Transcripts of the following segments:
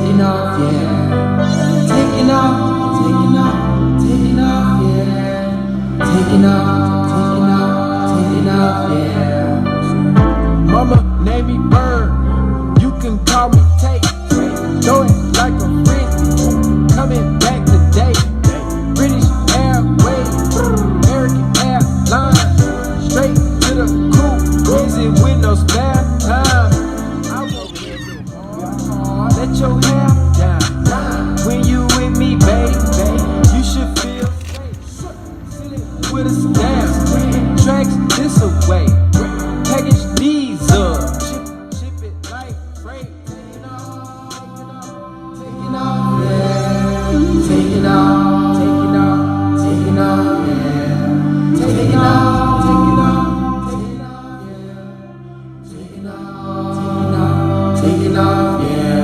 taking off, yeah. Taking off, taking off, taking off, yeah. Taking off, taking off, taking off, yeah. Mama named me Bird, you can call me Tate. Throw it like a frisbee, coming back today. British Airways, American Airlines, straight to the coop, easy with no spare time. Let your hair down when you with me, baby. You should feel safe with a stamp. Tracks this away, package these up, ship it like freight. Taking off, taking off, yeah. Taking off, taking off, taking off, yeah. Taking off, taking off, taking off, yeah. Taking off, taking off, taking off, yeah.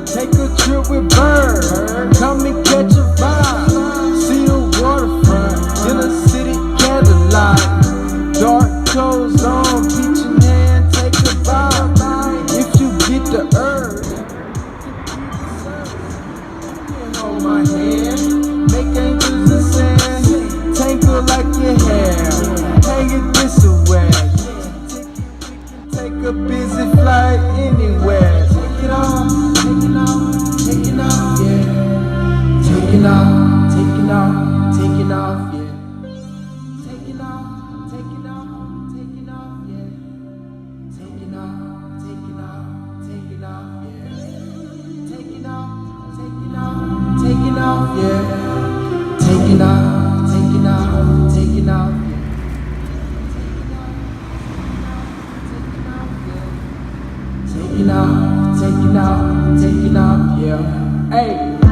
Take a trip with Bird, come and catch a vibe. See the waterfront, in a city candlelight. Dark clothes on, peach in hand, take a vibe. If you get the herb, hold my hand, make angels in sand. Tangle like your hair, hang it this away. Take a busy flight anywhere. Take it off, taking off, taking off, yeah. Taking off, taking off, taking off, yeah. Taking off, taking off, taking off, yeah. Taking off, taking off, taking off, yeah. Taking off, taking off, taking off, yeah. Taking off, taking off, taking off, yeah. Taking off, taking off, taking off, yeah. Hey.